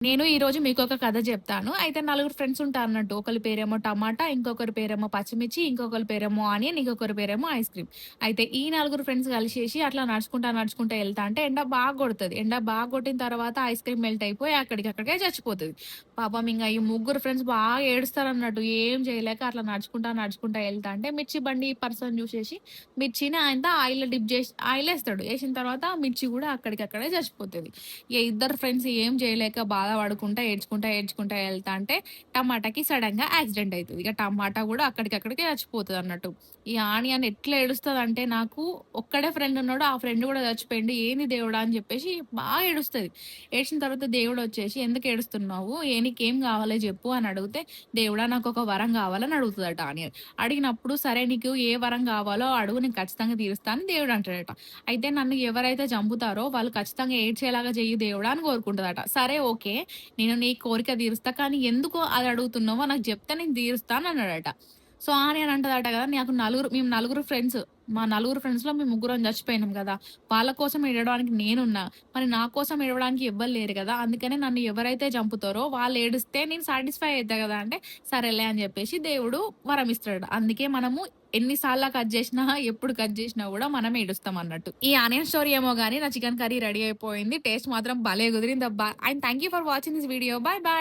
నేను ఈరోజు మీకొక కథ చెప్తాను. అయితే నలుగురు ఫ్రెండ్స్ ఉంటారన్నట్టు. ఒకళ్ళ పేరేమో టమాటా, ఇంకొకరి పేరేమో పచ్చిమిర్చి, ఇంకొకరి పేరేమో ఆనియన్, ఇంకొకరి పేరేమో ఐస్ క్రీమ్. అయితే ఈ నలుగురు ఫ్రెండ్స్ కలిసేసి అట్లా నడుచుకుంటా ఎళ్తా అంటే ఎండ బాగా కొడతది. ఎండ బాగా కొట్టిన తర్వాత ఐస్ క్రీమ్ మెల్ట్ అయిపోయి అక్కడికక్కడికే చచ్చిపోతది. పాపం ఇంగ ఈ ముగ్గురు ఫ్రెండ్స్ బాగా ఏడుస్తారన్నట్టు. ఏం చేయలేక అట్లా నడుచుకుంటా ఎళ్తా అంటే మిర్చి బండి పర్సన్ చూసేసి మిర్చిని ఆయన ఆయిల్‌లో డిప్ జేసి ఆయిలేస్తాడు. ఏసిన తర్వాత మిర్చి కూడా అక్కడికక్కడే చచ్చిపోతది. ఇగ ఇద్దరు ఫ్రెండ్స్ ఏం చేయలేక బాధపడుకుంటా, ఏడ్చుకుంటా ఎళ్తాంటే టమాటాకి సడెన్‌గా యాక్సిడెంట్ అయితది. ఇక టమాటా గూడా అక్కడికక్కడికే చచ్చిపోతదన్నట్టు. ఈ ఆనియన్ ఎట్లా ఏడుస్తదంటే నాకు ఒక్కడే ఫ్రెండ్ ఉన్నాడు. ఆ ఫ్రెండ్ గూడా చచ్చిపోయిండు. ఏంది దేవుడా! అని జెప్పేసి బాగా ఏడుస్తది. ఏడ్చిన తర్వాత దేవుడొచ్చేసి "ఎందుకు ఏడుస్తున్నావు? నీకేం గావాలో జెప్పు" అని అడిగితే, "దేవుడా! నాకొక వరం గావాలని" అడుగుతదట ఆనియన్. అడిగినప్పుడు "సరే నీకు ఏ వరం గావాలో అడుగు నేను ఖచ్చితంగా తీరుస్తా" అని దేవుడు అంటాడట. అయితే నన్ను ఎవరైతే చంపుతారో వాళ్ళు ఖచ్చితంగా ఏడ్చేలాగా చెయ్యి దేవుడా అని కోరుకుంటదట. సరే ఓకే. నేను నీ కోరిక తీరుస్తా. కానీ ఎందుకు అది అడుగుతున్నావో నాకు చెప్తే నేను తీరుస్తా అని అన్నాడట. సో, ఆనియన్ అంటదట కదా! మేము నలుగురు ఫ్రెండ్స్. మా నలుగురు ఫ్రెండ్స్‌లో మేము ముగ్గురం చచ్చిపోయినాం గదా! వాళ్ళ కోసం ఏడవడానికి నేనున్నా. మరి నా కోసం ఏడవడానికి ఎవ్వరు లేరు గదా! అందుకనే నన్ను ఎవరైతే చంపుతారో వాళ్ళు ఏడిస్తే నేను సాటిస్ఫై అయితా గదా! అంటే సరేలే అని జెప్పేసి దేవుడు వరం ఇస్తాడట. అందుకే మనము ఎన్ని సార్ల కట్ జేసినా, ఎప్పుడు కట్ జేసినా గూడా మనం ఏడుస్తామన్నట్టు. ఈ ఆనియన్ స్టోరీ ఏమో గాని నా చికెన్ కర్రీ రెడీ అయిపోయింది. టేస్ట్ మాత్రం భలే కుదిరిందబ్బా! And thank you for watching this video. Bye by.